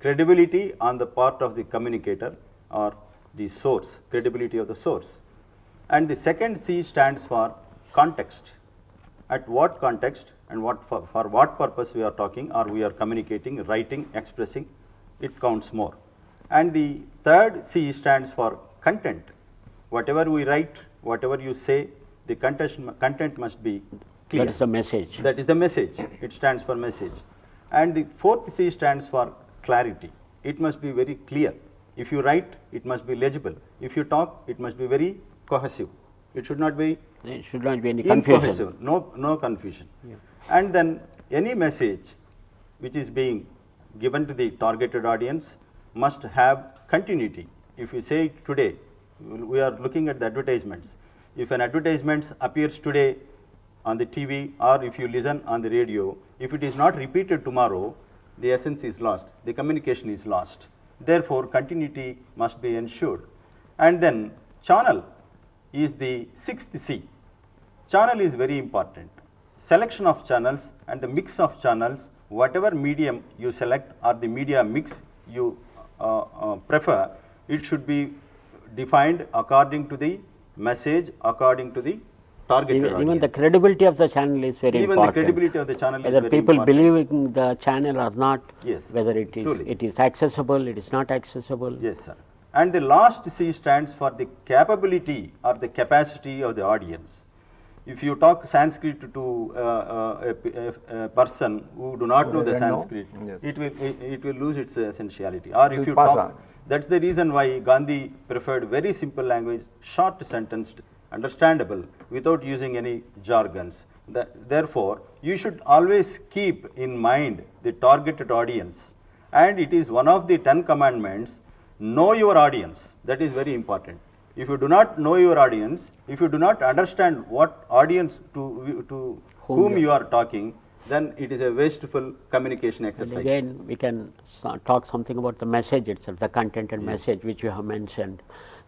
credibility on the part of the communicator or the source, credibility of the source. And the second C stands for context. At what context and for what purpose we are talking or we are communicating, writing, expressing, it counts more. And the third C stands for content. Whatever we write, whatever you say, the content must be clear. That is the message. That is the message. It stands for message. And the fourth C stands for clarity. It must be very clear. If you write, it must be legible. If you talk, it must be very cohesive. It should not be there should not be any confusion. No confusion. Yeah. And then any message which is being given to the targeted audience must have continuity. If you say it today, we are looking at the advertisements. If an advertisement appears today on the TV or if you listen on the radio, if it is not repeated tomorrow, the essence is lost, the communication is lost. Therefore, continuity must be ensured. And then channel is the sixth C. Channel is very important. Selection of channels and the mix of channels, whatever medium you select or the media mix you prefer, it should be defined according to the message, according to the targeted audience. Even the credibility of the channel is very important. Even the credibility of the channel is whether very people important. believe in the channel or not, Yes, whether it is accessible, it is not accessible. Yes, sir. And the last C stands for the capability or the capacity of the audience. If you talk Sanskrit to a person who do not know the Sanskrit, Yes. it will lose its essentiality. Or if you pass talk, on. that's the reason why Gandhi preferred very simple language, short sentenced, understandable, without using any jargons. Therefore, you should always keep in mind the targeted audience, and it is one of the 10 commandments. Know your audience. That is very important. If you do not know your audience, if you do not understand what audience to whom you are talking, then it is a wasteful communication exercise. And again, we can talk something about the message itself, the content and message which you have mentioned.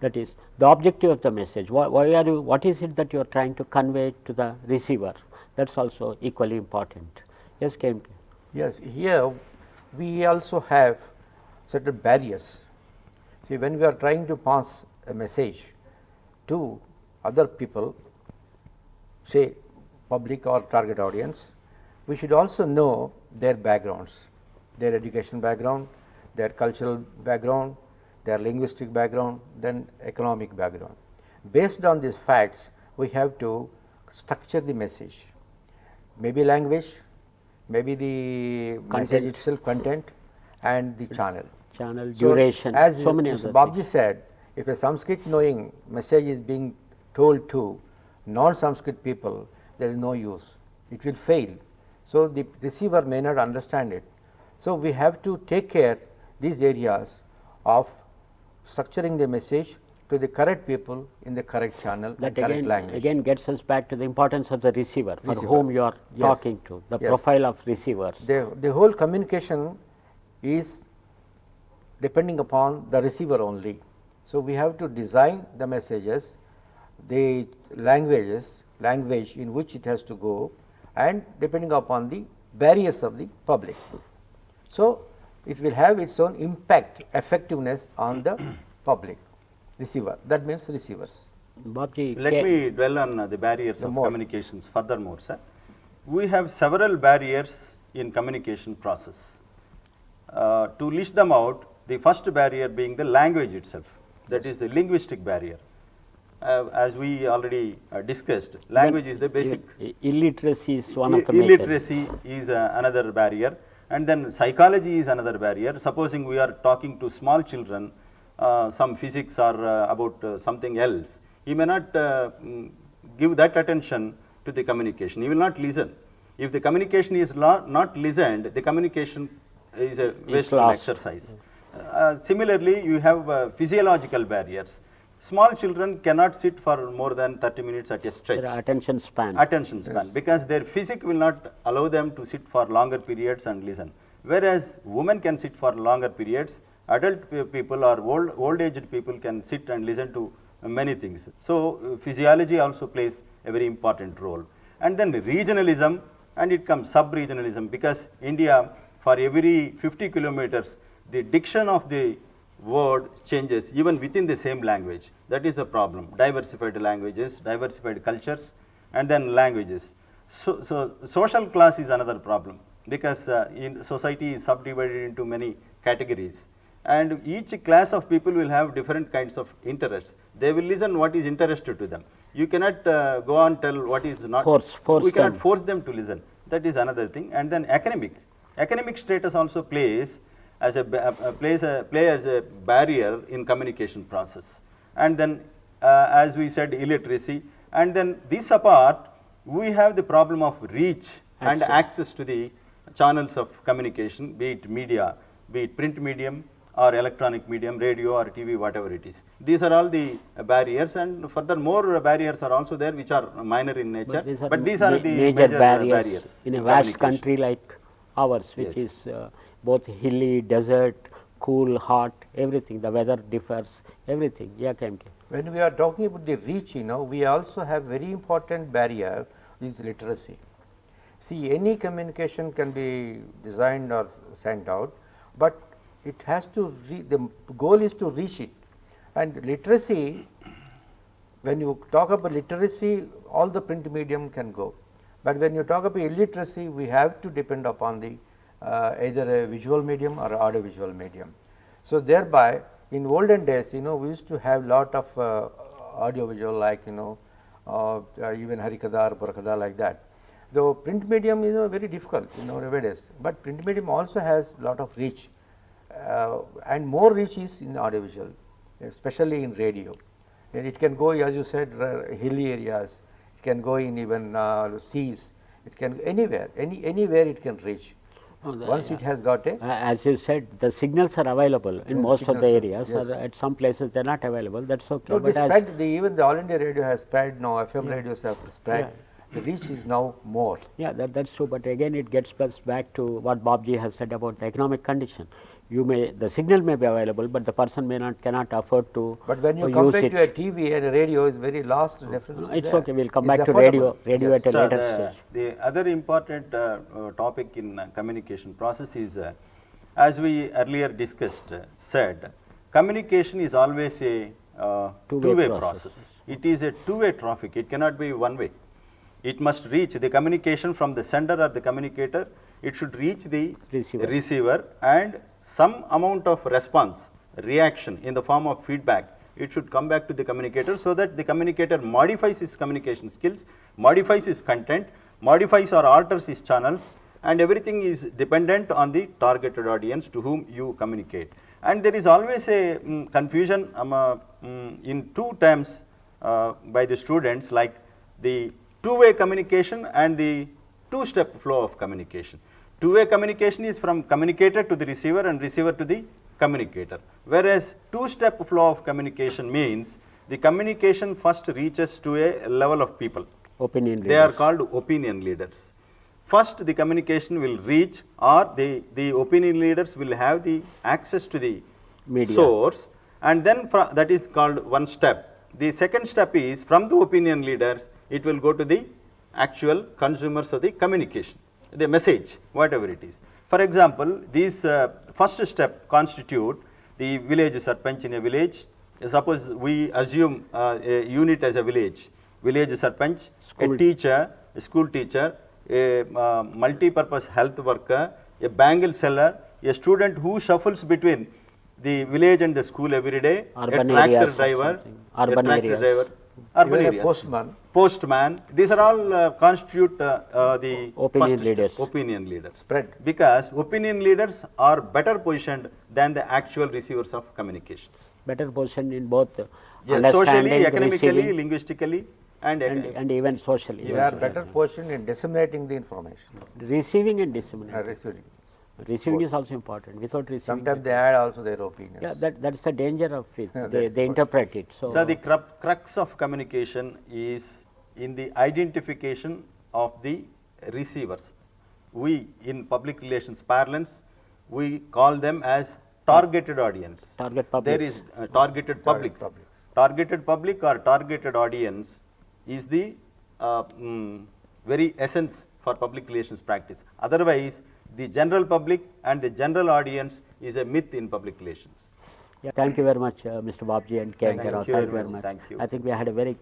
That is the objective of the message. What is it that you are trying to convey to the receiver? That is also equally important. Yes, KMK. Yes, here we also have certain barriers. See, when we are trying to pass a message to other people, say public or target audience, we should also know their backgrounds, their education background, their cultural background, their linguistic background, then economic background. Based on these facts, we have to structure the message, maybe language, maybe the message itself, content, and the channel. Channel, duration, as so many Mr. other Babji things. said, if a Sanskrit knowing message is being told to non-Sanskrit people, there is no use, it will fail. So, the receiver may not understand it. So, we have to take care these areas of structuring the message to the correct people in the correct channel That and correct language. again gets us back to the importance of the receiver, for Receiver. whom you are Yes. talking to, the Yes. profile of receivers. The whole communication is depending upon the receiver only. So, we have to design the messages, the language in which it has to go, and depending upon the barriers of the public. So, it will have its own impact, effectiveness on the public receiver, that means receivers. Babji, Let me dwell on the barriers of more. communications furthermore, sir. We have several barriers in communication process. To list them out, the first barrier being the language itself, that is the linguistic barrier. As we already discussed, language is the basic. Illiteracy is one of the major. Illiteracy is another barrier, and then psychology is another barrier. Supposing we are talking to small children, some physics or about something else, he may not give that attention to the communication. He will not listen. If the communication is not listened, the communication is a wasteful exercise. Similarly, you have physiological barriers. Small children cannot sit for more than 30 minutes at a stretch. Their attention span. Because their physique will not allow them to sit for longer periods and listen. Whereas women can sit for longer periods, adult people or old aged people can sit and listen to many things. So, physiology also plays a very important role. And then regionalism, and it comes sub-regionalism, because India, for every 50 kilometers, the diction of the word changes even within the same language. That is the problem. Diversified languages, diversified cultures, and then languages. So social class is another problem, because in society is subdivided into many categories, and each class of people will have different kinds of interests. They will listen what is interested to them. You cannot go on tell what is not. Force we cannot them. force them to listen. That is another thing. And then academic status also plays as a barrier in communication process. And then as we said, illiteracy. And then this apart, we have the problem of reach and access to the channels of communication, be it media, be it print medium or electronic medium, radio or TV, whatever it is. These are all the barriers, and furthermore barriers are also there which are minor in nature, but these are the major barriers in a vast communication. country like ours, which Yes. is both hilly, desert, cool, hot, everything. The weather differs, everything. Yeah, KMK. When we are talking about the reach, we also have very important barrier is literacy. See, any communication can be designed or sent out, but it has to the goal is to reach it. And literacy, when you talk about literacy, all the print medium can go, but when you talk about illiteracy, we have to depend upon the either a visual medium or audiovisual medium. So thereby, in olden days, we used to have lot of audiovisual, like even Harikada or Purakada, like that. Though print medium is very difficult nowadays, but print medium also has lot of reach, and more reach is in audiovisual, especially in radio. And it can go, as you said, hilly areas, it can go in even seas, it can anywhere, anywhere it can reach. Once it has got a as you said, the signals are available in most of the areas, yes. or at some places they are not available. That's okay. no, But the as spread, even the All India radio has spread now, FM radios have spread, the reach is now more. yeah, that's true. But again, it gets us back to what Babji has said about the economic condition. The signal may be available, but the person cannot afford to But when you use compare it. to a TV and a radio, is very last difference. It's there. okay. We'll come It's back to affordable. radio Yes. at a So later stage. the other important topic in communication process is, as we earlier discussed, said, communication is always a two-way process. It is a two-way traffic. It cannot be one way. It must reach the communication from the sender or the communicator. It should reach the receiver, and some amount of response, reaction in the form of feedback, it should come back to the communicator, so that the communicator modifies his communication skills, modifies his content, modifies or alters his channels, and everything is dependent on the targeted audience to whom you communicate. And there is always a confusion in two terms by the students, like the two-way communication and the two-step flow of communication. Two-way communication is from communicator to the receiver and receiver to the communicator, whereas two-step flow of communication means the communication first reaches to a level of people. Opinion leaders. They are called opinion leaders. First the communication will reach, or the opinion leaders will have the access to the media source, and then that is called one step. The second step is from the opinion leaders, it will go to the actual consumers of the communication, the message, whatever it is. For example, these first step constitute the village sarpanch in a village. Suppose we assume a unit as a village sarpanch, a teacher, a school teacher, a multi-purpose health worker, a bangle seller, a student who shuffles between the village and the school every day, urban a tractor areas driver, urban a tractor areas. driver, urban Even a areas, postman. These are all constitute the opinion first leaders. step, opinion leaders. Spread. Because opinion leaders are better positioned than the actual receivers of communication. Better position in both Yes, socially, understanding, economically, receiving, linguistically, and even socially. They are better positioned in disseminating the information. Receiving and disseminating. Receiving. Receiving is also important. Without receiving, Sometimes they add also their opinions. yeah, that's the danger of it. Yeah, They interpret it. So the crux of communication is in the identification of the receivers. We, in public relations parlance, we call them as targeted audience. Target publics. There is targeted publics. Targeted public or targeted audience is the very essence for public relations practice. Otherwise, the general public and the general audience is a myth in public relations. Yeah, thank you very much, Mr. Babji and K. Thank Garraw. you Thank you very very much. much. Thank you. I think we had a very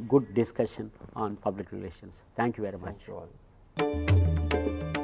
good discussion on public relations. Thank you very much. Thank you all.